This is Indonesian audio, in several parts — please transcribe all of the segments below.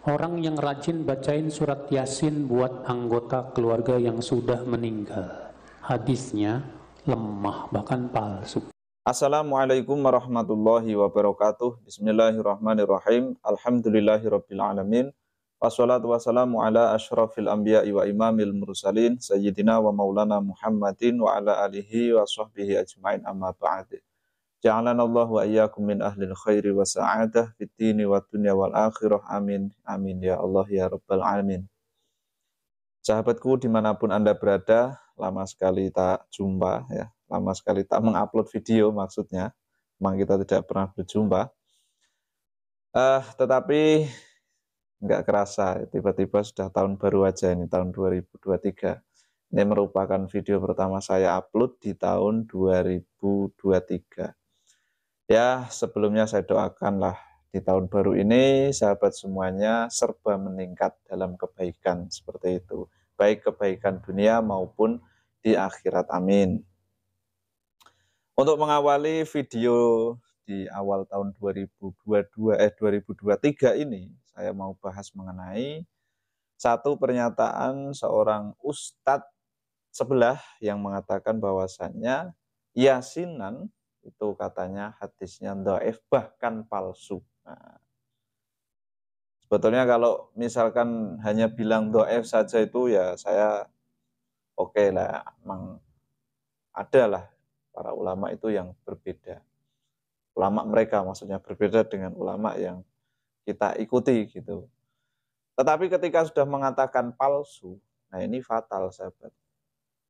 Orang yang rajin bacain surat Yasin buat anggota keluarga yang sudah meninggal. Hadisnya lemah bahkan palsu. Assalamualaikum warahmatullahi wabarakatuh. Bismillahirrahmanirrahim. Alhamdulillahirabbil alamin. Wassalatu wassalamu ala asyrafil anbiya'i wa imamil mursalin sayyidina wa maulana Muhammadin wa ala alihi wa sahbihi ajmain amma ba'd. Ja'alanallahu wa iyyakum min ahlil khairi wa sa'adah fid dini wa dunya wal akhirah. Amin. Amin ya Allah ya rabbal alamin. Sahabatku dimanapun Anda berada, lama sekali tak jumpa ya, lama sekali tak mengupload video maksudnya, memang kita tidak pernah berjumpa. Tetapi nggak kerasa, tiba-tiba sudah tahun baru aja ini, tahun 2023. Ini merupakan video pertama saya upload di tahun 2023. Ya, sebelumnya saya doakanlah di tahun baru ini sahabat semuanya serba meningkat dalam kebaikan seperti itu, baik kebaikan dunia maupun di akhirat, amin. Untuk mengawali video di awal tahun 2023 ini, saya mau bahas mengenai satu pernyataan seorang ustadz sebelah yang mengatakan bahwasannya yasinan itu katanya hadisnya dhaif bahkan palsu. Nah, sebetulnya kalau misalkan hanya bilang dhaif saja itu ya saya oke lah, memang ada lah para ulama itu yang berbeda. Ulama mereka maksudnya berbeda dengan ulama yang kita ikuti gitu. Tetapi ketika sudah mengatakan palsu, nah ini fatal sahabat.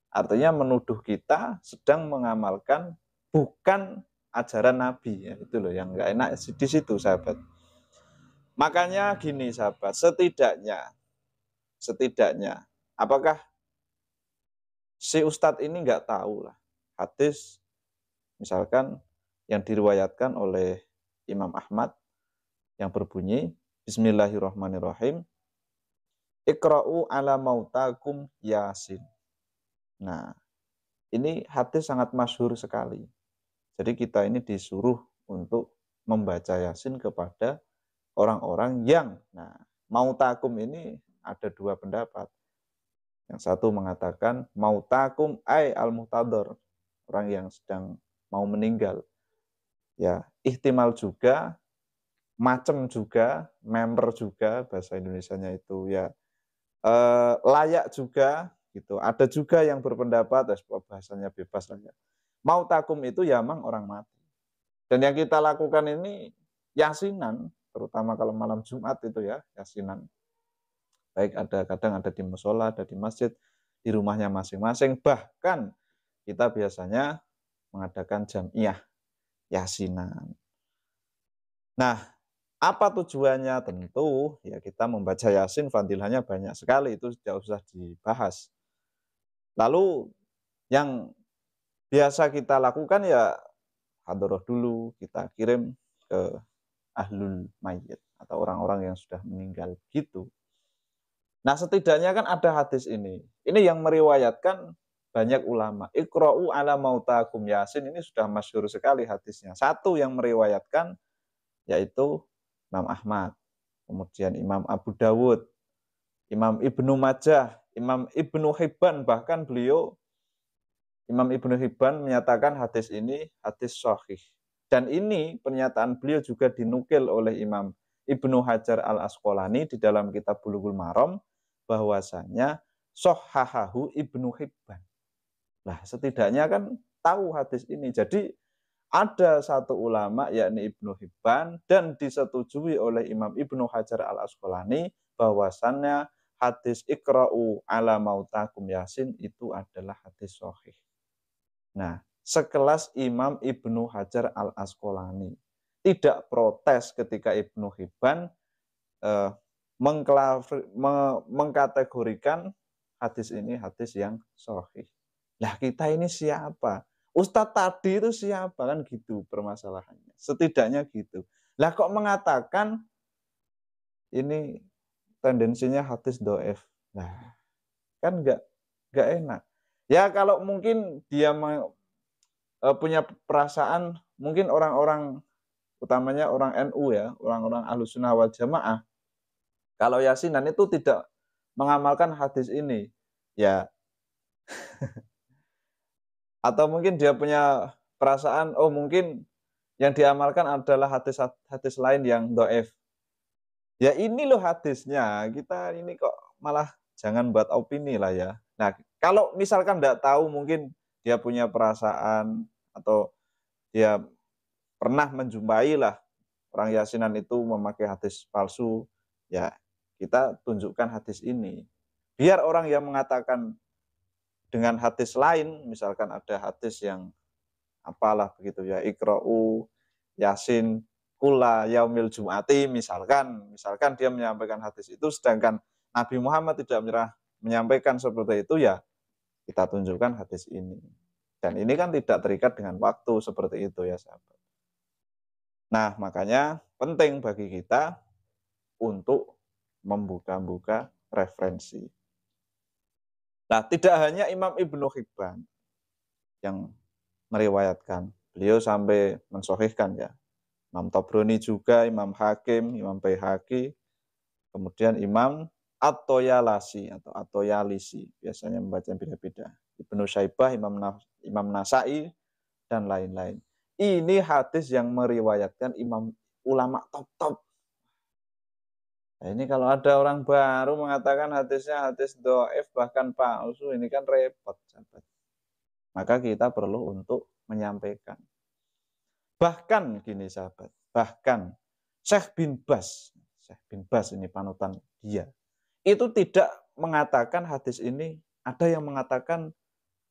Artinya menuduh kita sedang mengamalkan bukan ajaran Nabi, ya itu loh yang nggak enak di situ sahabat. Makanya gini sahabat, setidaknya apakah si ustadz ini nggak tahu lah hadis misalkan yang diriwayatkan oleh Imam Ahmad yang berbunyi Bismillahirrahmanirrahim, Iqra'u ala mautakum Yasin. Nah, ini hadis sangat masyhur sekali. Jadi kita ini disuruh untuk membaca Yasin kepada orang-orang yang, nah, mautakum ini ada dua pendapat. Yang satu mengatakan mautakum ay al-muhtadhar, orang yang sedang mau meninggal. Ya, ihtimal juga, macem juga, member juga bahasa Indonesianya itu ya, layak juga gitu. Ada juga yang berpendapat, bahasanya bebas lah ya. Mautakum itu ya memang orang mati. Dan yang kita lakukan ini yasinan, terutama kalau malam Jumat itu ya, yasinan. Baik kadang ada di musola, ada di masjid, di rumahnya masing-masing. Bahkan kita biasanya mengadakan jamiah yasinan. Nah, apa tujuannya? Tentu ya kita membaca Yasin fadilahnya banyak sekali, itu tidak usah dibahas. Lalu yang biasa kita lakukan ya hadroh dulu, kita kirim ke ahlul mayyit atau orang-orang yang sudah meninggal gitu. Nah, setidaknya kan ada hadis ini. Ini yang meriwayatkan banyak ulama. Iqra'u ala mautakum Yasin, ini sudah masyhur sekali hadisnya. Satu yang meriwayatkan yaitu Imam Ahmad, kemudian Imam Abu Dawud, Imam Ibnu Majah, Imam Ibnu Hibban, bahkan beliau Imam Ibnu Hibban menyatakan hadis ini hadis sahih. Dan ini pernyataan beliau juga dinukil oleh Imam Ibnu Hajar al-Asqalani di dalam kitab Bulughul Maram, bahwasanya sahhahahu Ibnu Hibban. Nah, setidaknya kan tahu hadis ini. Jadi ada satu ulama yakni Ibnu Hibban dan disetujui oleh Imam Ibnu Hajar al-Asqalani bahwasannya hadis Iqra'u ala mautakum Yasin itu adalah hadis sahih. Nah, sekelas Imam Ibnu Hajar al-Asqalani tidak protes ketika Ibnu Hibban mengkategorikan hadis ini hadis yang sahih. Lah kita ini siapa? Ustadz tadi itu siapa, kan gitu permasalahannya. Setidaknya gitu. Lah kok mengatakan ini tendensinya hadis dhaif. Nah, kan nggak enak. Ya kalau mungkin dia punya perasaan, mungkin orang-orang utamanya orang NU ya, orang-orang Ahlussunnah wal Jamaah, Kalau yasinan itu tidak mengamalkan hadis ini, ya atau mungkin dia punya perasaan, oh mungkin yang diamalkan adalah hadis lain yang dhaif. Ya ini loh hadisnya, kita ini kok malah jangan buat opini lah ya. Nah, kalau misalkan tidak tahu mungkin dia punya perasaan atau dia pernah menjumpai lah orang yasinan itu memakai hadis palsu, ya kita tunjukkan hadis ini. Biar orang yang mengatakan dengan hadis lain, misalkan ada hadis yang apalah begitu ya, ikra'u yasin kula yaumil jum'ati, misalkan dia menyampaikan hadis itu, sedangkan Nabi Muhammad tidak menyampaikan seperti itu, ya kita tunjukkan hadis ini. Dan ini kan tidak terikat dengan waktu seperti itu ya sahabat. Nah, makanya penting bagi kita untuk membuka-buka referensi. Nah, tidak hanya Imam Ibnu Hibban yang meriwayatkan, beliau sampai mensahihkan ya. Imam Tabrani juga, Imam Hakim, Imam Baihaqi, kemudian Imam At-Toyalisi atau At-Toyalisi, biasanya membaca beda-beda. Ibnu Syaibah, Imam Nasai, dan lain-lain. Ini hadis yang meriwayatkan ulama top-top. Nah, ini kalau ada orang baru mengatakan hadisnya hadis dhaif bahkan palsu, ini kan repot, sahabat. Maka kita perlu untuk menyampaikan. Bahkan gini sahabat, bahkan Syekh bin Baz ini panutan dia, itu tidak mengatakan hadis ini, ada yang mengatakan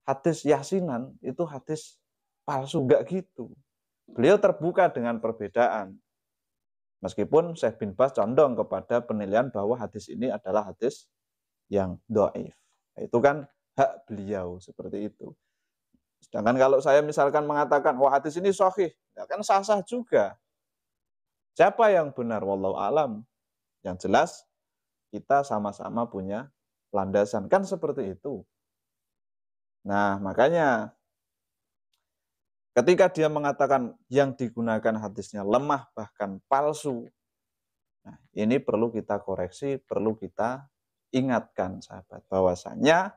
hadis yasinan itu hadis palsu, enggak gitu. Beliau terbuka dengan perbedaan. Meskipun Syekh bin Baz condong kepada penilaian bahwa hadis ini adalah hadis yang dhaif. Itu kan hak beliau seperti itu. Sedangkan kalau saya misalkan mengatakan, wah hadis ini sahih, ya kan sah-sah juga. Siapa yang benar? Wallahu alam. Yang jelas kita sama-sama punya landasan. Kan seperti itu. Nah, makanya ketika dia mengatakan yang digunakan hadisnya lemah bahkan palsu, nah ini perlu kita koreksi, perlu kita ingatkan sahabat, bahwasanya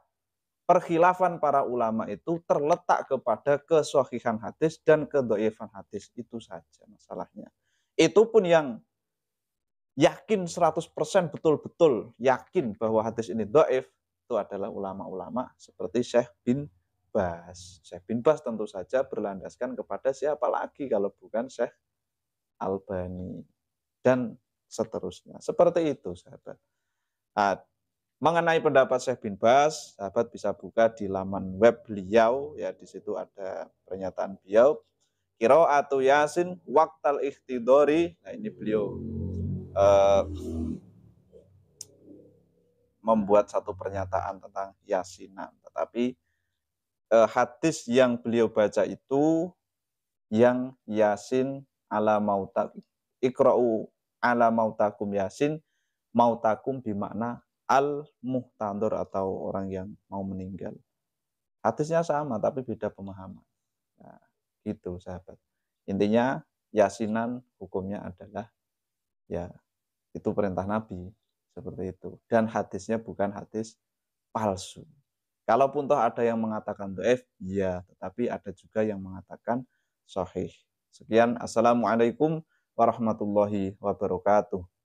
perkhilafan para ulama itu terletak kepada kesohihan hadis dan kedhaifan hadis, itu saja masalahnya. Itu pun yang yakin 100% betul-betul yakin bahwa hadis ini dhaif, itu adalah ulama-ulama seperti Syekh bin Baz. Syekh bin Baz tentu saja berlandaskan kepada siapa lagi kalau bukan Syekh Albani dan seterusnya. Seperti itu sahabat. Nah, mengenai pendapat Syekh bin Baz, sahabat bisa buka di laman web beliau, ya di situ ada pernyataan beliau. Qiraatu Yasin waqtal ikhtidori. Nah, ini beliau membuat satu pernyataan tentang yasinan. Tetapi hadis yang beliau baca itu yang yasin ala mautakum, ikra'u ala mautakum yasin, mautakum bimakna al-muhtadur atau orang yang mau meninggal. Hadisnya sama tapi beda pemahaman. Nah, gitu sahabat. Intinya yasinan hukumnya adalah ya itu perintah Nabi seperti itu, dan hadisnya bukan hadis palsu. Kalaupun toh ada yang mengatakan dhaif, ya, tetapi ada juga yang mengatakan sahih. Sekian, assalamualaikum warahmatullahi wabarakatuh.